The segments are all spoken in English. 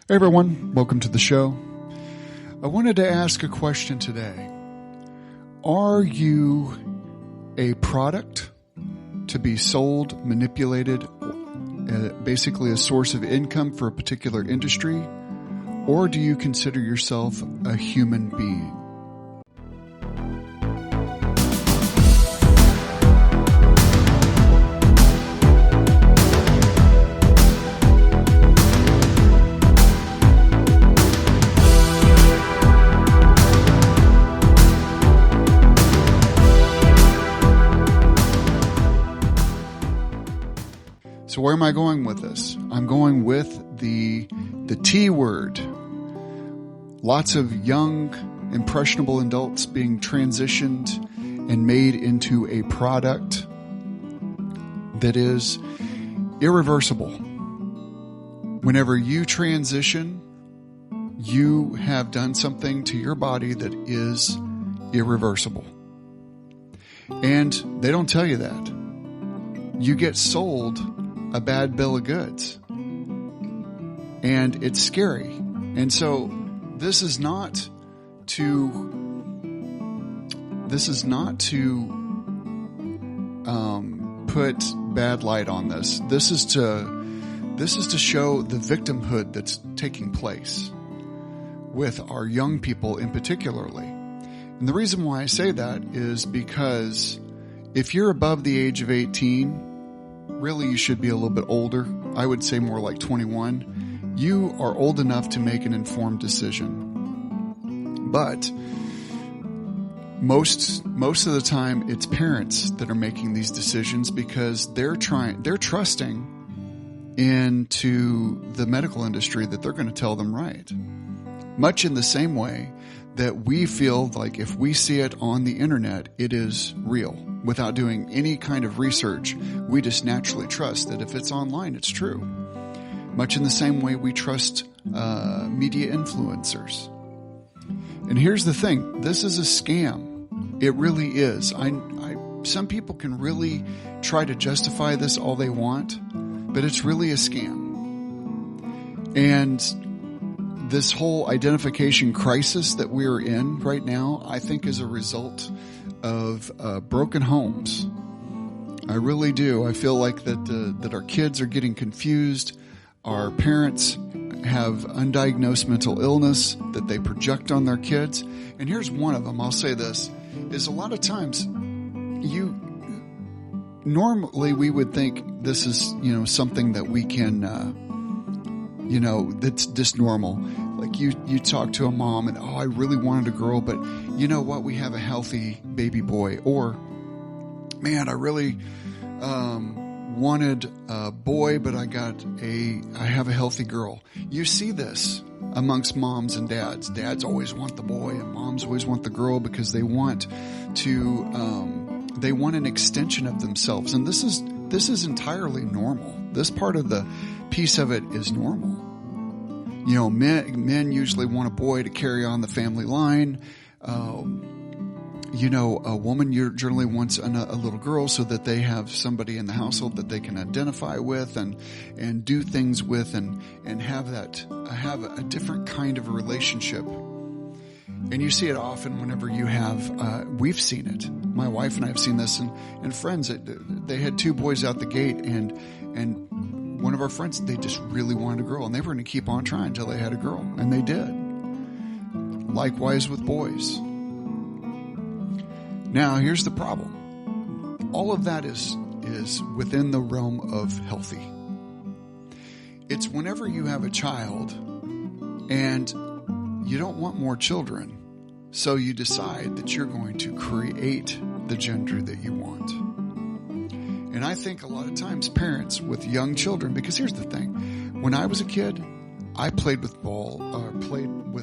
Hey everyone, welcome to the show. I wanted to ask a question today. Are you a product to be sold, manipulated, basically a source of income for a particular industry? Or do you consider yourself a human being? So where am I going with this? I'm going with the T word. Lots of young, impressionable adults being transitioned and made into a product that is irreversible. Whenever you transition, you have done something to your body that is irreversible. And they don't tell you that. You get sold a bad bill of goods. And it's scary. And so this is not to put bad light on this. This is to show the victimhood that's taking place with our young people in particularly. And the reason why I say that is because if you're above the age of 18, really, you should be a little bit older. I would say more like 21. You are old enough to make an informed decision. But most of the time, it's parents that are making these decisions because they're trusting into the medical industry that they're going to tell them right. Much in the same way that we feel like if we see it on the internet, it is real. Without doing any kind of research, we just naturally trust that if it's online, it's true. Much in the same way we trust media influencers. And here's the thing. This is a scam. It really is. Some people can really try to justify this all they want, but it's really a scam. And this whole identification crisis that we're in right now, I think is a result of broken homes. I really do. I feel like that our kids are getting confused. Our parents have undiagnosed mental illness that they project on their kids. And here's one of them. I'll say this, is a lot of times normally we would think this is, something that we can, that's just normal. Like you talk to a mom and, I really wanted a girl, but you know what? We have a healthy baby boy. Or, man, I really wanted a boy, but I have a healthy girl. You see this amongst moms and dads. Dads always want the boy and moms always want the girl because they want an extension of themselves. And this is entirely normal. This part of the piece of it is normal. Men usually want a boy to carry on the family line. A woman generally wants a little girl so that they have somebody in the household that they can identify with and do things with and have a different kind of a relationship. And you see it often whenever you have, we've seen it. My wife and I have seen this and friends, they had two boys out the gate and one of our friends, they just really wanted a girl and they were going to keep on trying until they had a girl, and they did. Likewise with boys. Now, here's the problem. All of that is within the realm of healthy. It's whenever you have a child and you don't want more children, so you decide that you're going to create the gender that you want. And I think a lot of times parents with young children, because here's the thing. When I was a kid, I played with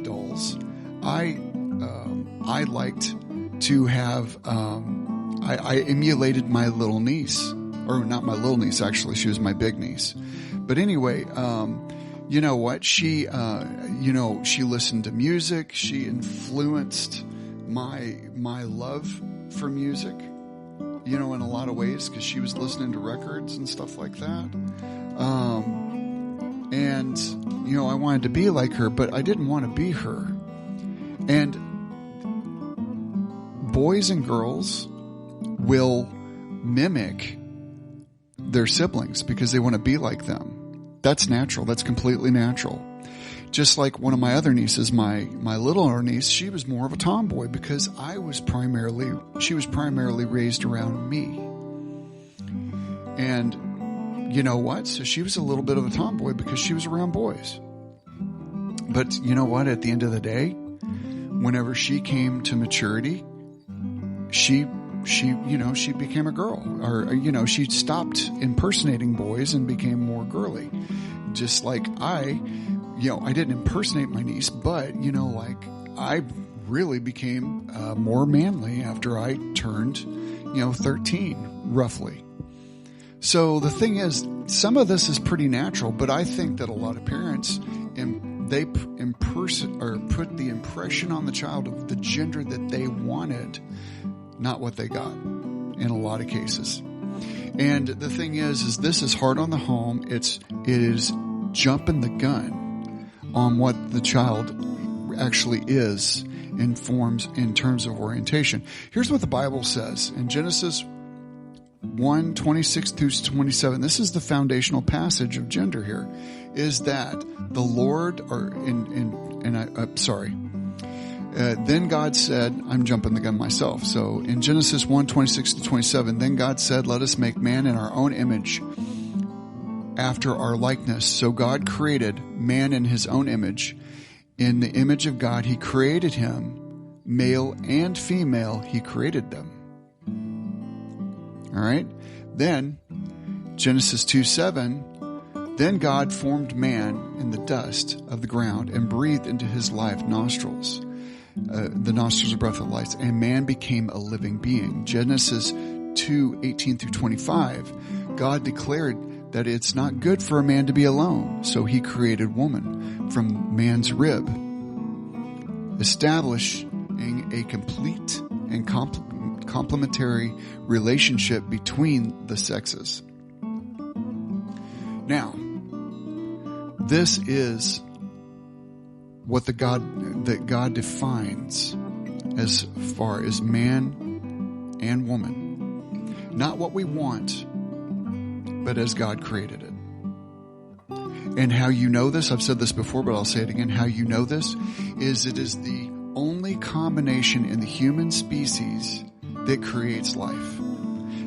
dolls. I liked to have, I emulated my little niece, or not my little niece, actually, she was my big niece. But anyway, you know what? She listened to music. She influenced my love for music, in a lot of ways, because she was listening to records and stuff like that. And, I wanted to be like her, but I didn't want to be her. And boys and girls will mimic their siblings because they want to be like them. That's natural. That's completely natural. Just like one of my other nieces, my littler niece, she was more of a tomboy because she was primarily raised around me. And you know what? So she was a little bit of a tomboy because she was around boys. But you know what? At the end of the day, whenever she came to maturity, she became a girl, or, she stopped impersonating boys and became more girly. Just like I didn't impersonate my niece, but, I really became more manly after I turned, 13, roughly. So the thing is, some of this is pretty natural, but I think that a lot of parents, they put the impression on the child of the gender that they wanted, not what they got in a lot of cases. And the thing is this is hard on the home. It is jumping the gun on what the child actually is in terms of orientation. Here's what the Bible says in Genesis 1:26 through 27. This is the foundational passage of gender here, is that the Lord, then God said, I'm jumping the gun myself. So in Genesis 1:26 to 27, then God said, let us make man in our own image, after our likeness. So God created man in his own image. In the image of God, he created him. Male and female, he created them. All right. Then Genesis 2:7, then God formed man in the dust of the ground and breathed into his life nostrils. The nostrils of breath of life, and man became a living being. Genesis 2:18 through 25, God declared that it's not good for a man to be alone, so he created woman from man's rib, establishing a complete and complementary relationship between the sexes. Now, this is what that God defines as far as man and woman. Not what we want, but as God created it. And how you know this, I've said this before, but I'll say it again. How you know this is it is the only combination in the human species that creates life.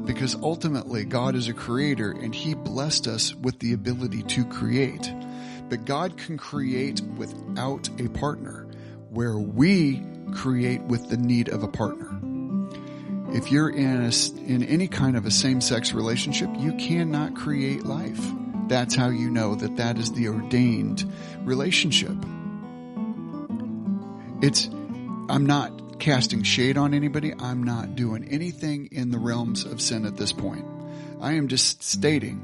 Because ultimately, God is a creator and he blessed us with the ability to create. But God can create without a partner, where we create with the need of a partner. If you're in any kind of a same-sex relationship, you cannot create life. That's how you know that is the ordained relationship. I'm not casting shade on anybody. I'm not doing anything in the realms of sin at this point. I am just stating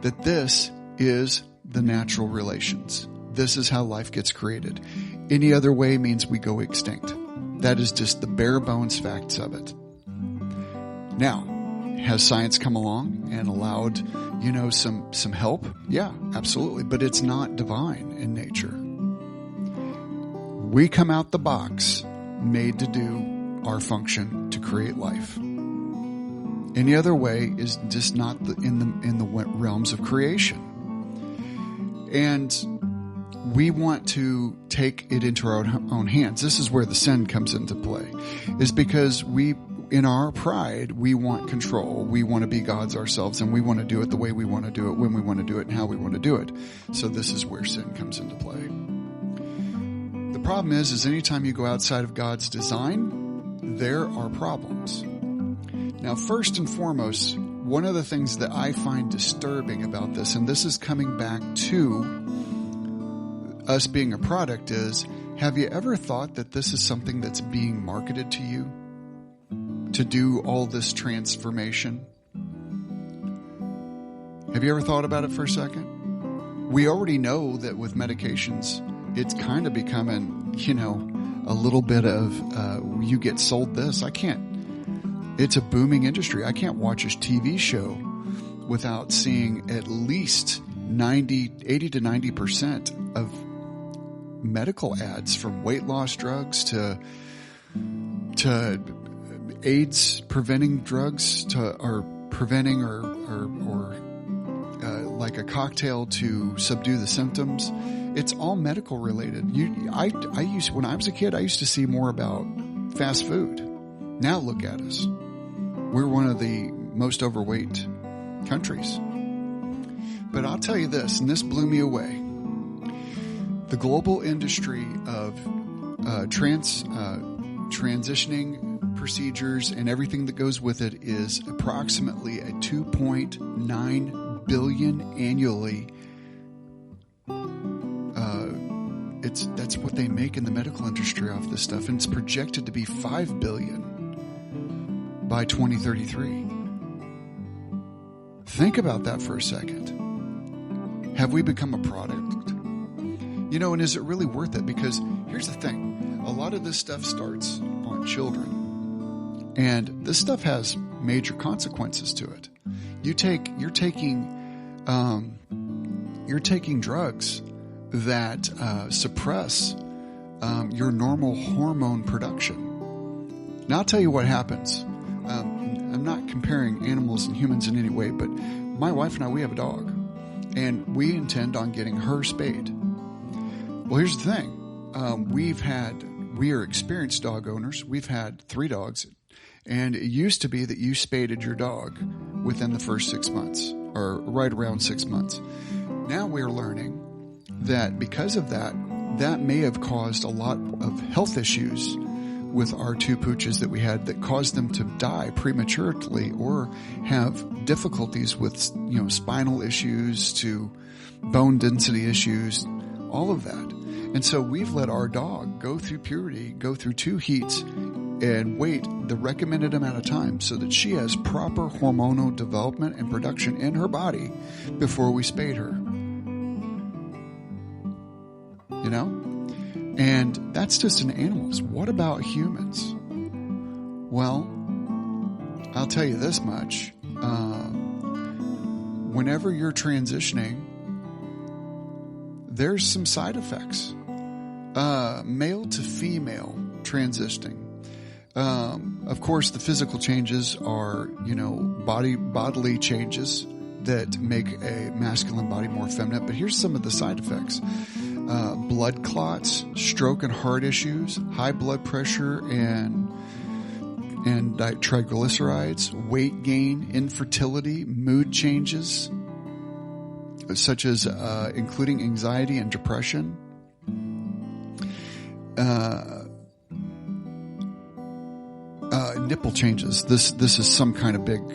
that this is the natural relations. This is how life gets created. Any other way means we go extinct. That is just the bare bones facts of it. Now, has science come along and allowed, some help? Yeah, absolutely. But it's not divine in nature. We come out the box made to do our function to create life. Any other way is just not in the realms of creation. And we want to take it into our own hands. This is where the sin comes into play, is because in our pride, we want control. We want to be gods ourselves, and we want to do it the way we want to do it, when we want to do it, and how we want to do it. So this is where sin comes into play. The problem is anytime you go outside of God's design, there are problems. Now, first and foremost, one of the things that I find disturbing about this, and this is coming back to us being a product, is, have you ever thought that this is something that's being marketed to you to do all this transformation? Have you ever thought about it for a second? We already know that with medications, it's kind of becoming, a little bit of, you get sold this. It's a booming industry. I can't watch a TV show without seeing at least 80 to 90% of medical ads, from weight loss drugs to AIDS preventing drugs or like a cocktail to subdue the symptoms. It's all medical related. When I was a kid, I used to see more about fast food. Now look at us. We're one of the most overweight countries. But I'll tell you this, and this blew me away. The global industry of transitioning procedures and everything that goes with it is approximately a $2.9 billion annually. That's what they make in the medical industry off this stuff, and it's projected to be $5 billion by 2033. Think about that for a second. Have we become a product? And is it really worth it? Because here's the thing. A lot of this stuff starts on children. And this stuff has major consequences to it. You're taking drugs that suppress your normal hormone production. Now, I'll tell you what happens. I'm not comparing animals and humans in any way, but my wife and I, we have a dog. And we intend on getting her spayed. Well, here's the thing. We are experienced dog owners. We've had 3 dogs. And it used to be that you spaded your dog within the first 6 months, or right around 6 months. Now we're learning that because of that may have caused a lot of health issues with our 2 pooches that we had, that caused them to die prematurely or have difficulties with, spinal issues to bone density issues, all of that. And so we've let our dog go through puberty, go through 2 heats, and wait the recommended amount of time so that she has proper hormonal development and production in her body before we spayed her. And that's just in animals. What about humans? Well, I'll tell you this much. Whenever you're transitioning, there's some side effects. Male to female transitioning. Of course, the physical changes are, bodily changes that make a masculine body more feminine. But here's some of the side effects. Blood clots, stroke and heart issues, high blood pressure and triglycerides, weight gain, infertility, mood changes, such as including anxiety and depression. Nipple changes. This is some kind of big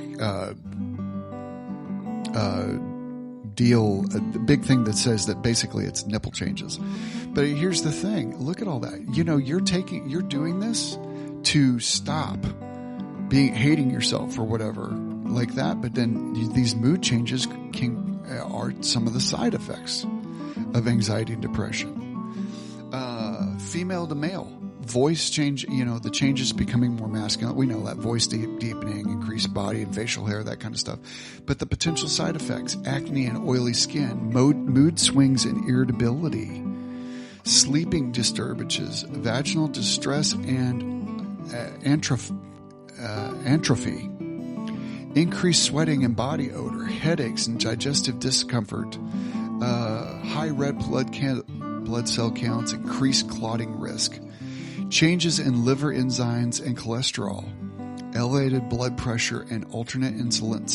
deal, a big thing that says that basically it's nipple changes. But here's the thing. Look at all that. You're doing this to stop hating yourself or whatever like that. But then these mood changes are some of the side effects of anxiety and depression. Female to male. Voice change, the changes becoming more masculine. We know that voice deepening, increased body and facial hair, that kind of stuff. But the potential side effects, acne and oily skin, mood swings and irritability, sleeping disturbances, vaginal distress and atrophy, increased sweating and body odor, headaches and digestive discomfort, high red blood cell counts, increased clotting risk, changes in liver enzymes and cholesterol, elevated blood pressure, and altered insulin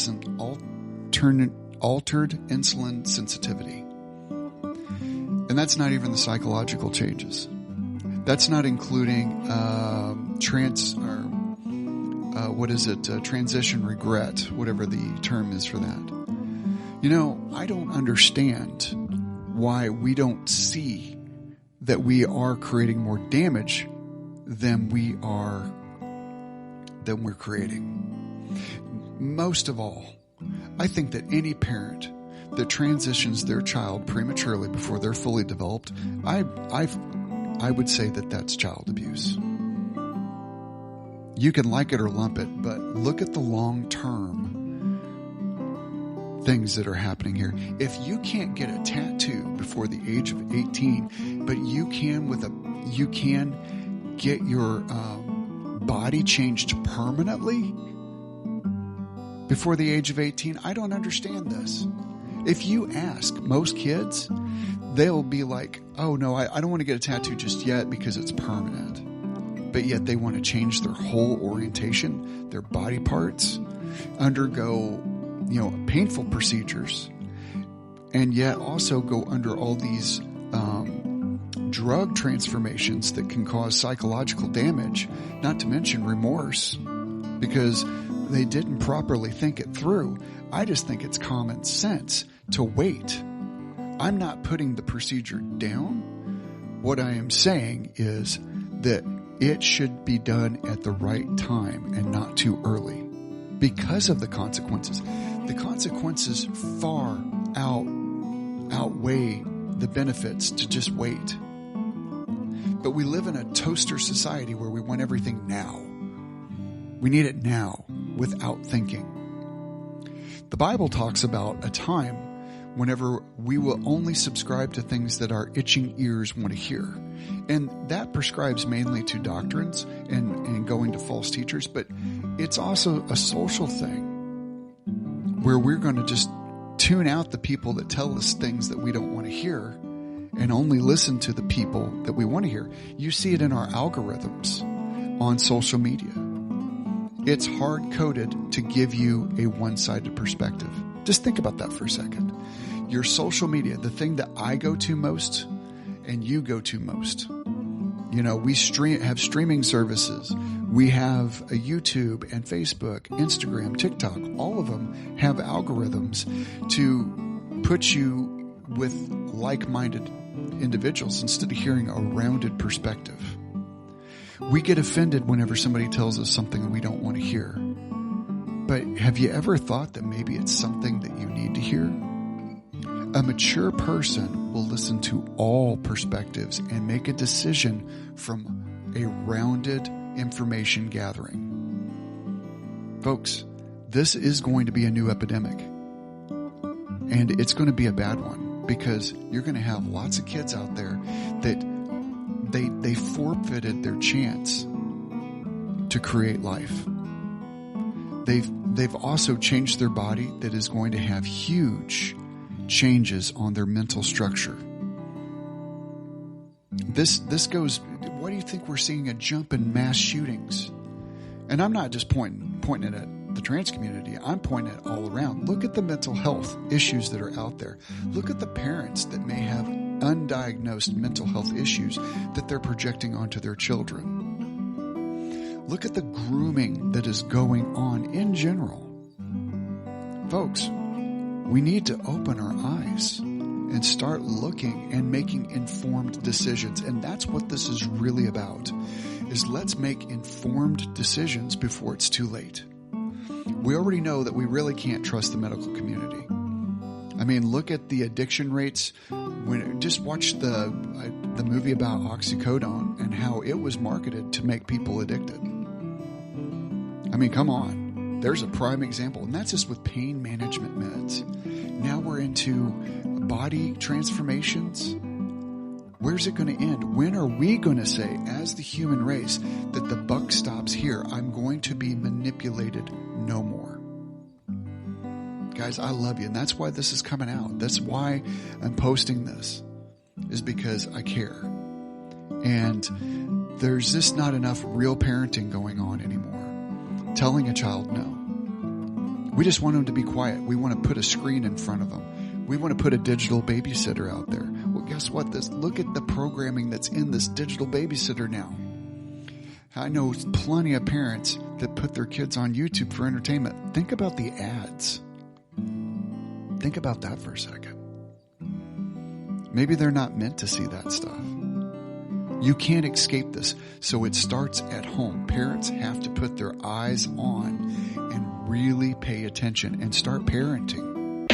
sensitivity. And that's not even the psychological changes. That's not including transition regret, whatever the term is for that. I don't understand why we don't see that we are creating more damage than we're creating. Most of all, I think that any parent that transitions their child prematurely before they're fully developed, I would say that that's child abuse. You can like it or lump it, but look at the long-term things that are happening here. If you can't get a tattoo before the age of 18, but you can get your body changed permanently before the age of 18, I don't understand this. If you ask most kids, they'll be like, oh no, I don't want to get a tattoo just yet because it's permanent. But yet they want to change their whole orientation, their body parts, undergo, painful procedures, and yet also go under all these drug transformations that can cause psychological damage, not to mention remorse, because they didn't properly think it through. I just think it's common sense to wait. I'm not putting the procedure down. What I am saying is that it should be done at the right time and not too early because of the consequences. The consequences far outweigh the benefits to just wait. But we live in a toaster society where we want everything now. We need it now without thinking. The Bible talks about a time whenever we will only subscribe to things that our itching ears want to hear. And that prescribes mainly to doctrines and going to false teachers, but it's also a social thing where we're going to just tune out the people that tell us things that we don't want to hear and only listen to the people that we want to hear. You see it in our algorithms on social media. It's hard-coded to give you a one-sided perspective. Just think about that for a second. Your social media, the thing that I go to most and you go to most. We have streaming services. We have a YouTube and Facebook, Instagram, TikTok. All of them have algorithms to put you with like-minded individuals instead of hearing a rounded perspective. We get offended whenever somebody tells us something we don't want to hear. But have you ever thought that maybe it's something that you need to hear? A mature person will listen to all perspectives and make a decision from a rounded information gathering. Folks, this is going to be a new epidemic. And it's going to be a bad one because you're going to have lots of kids out there that they forfeited their chance to create life. They've also changed their body that is going to have huge changes on their mental structure. This goes, why do you think we're seeing a jump in mass shootings? And I'm not just pointing it at the trans community. I'm pointing it all around. Look at the mental health issues that are out there. Look at the parents that may have undiagnosed mental health issues that they're projecting onto their children. Look at the grooming that is going on in general. Folks, we need to open our eyes and start looking and making informed decisions. And that's what this is really about, is let's make informed decisions before it's too late. We already know that we really can't trust the medical community. I mean, look at the addiction rates. Just watch the movie about oxycodone and how it was marketed to make people addicted. I mean, come on. There's a prime example. And that's just with pain management meds. Now we're into body transformations. Where's it going to end? When are we going to say, as the human race, that the buck stops here? I'm going to be manipulated no more. Guys, I love you. And that's why this is coming out. That's why I'm posting this, is because I care. And there's just not enough real parenting going on anymore. Telling a child no. We just want them to be quiet. We want to put a screen in front of them. We want to put a digital babysitter out there. Well, guess what? Look at the programming that's in this digital babysitter now. I know plenty of parents that put their kids on YouTube for entertainment. Think about the ads. Think about that for a second. Maybe they're not meant to see that stuff. You can't escape this. So it starts at home. Parents have to put their eyes on and really pay attention and start parenting.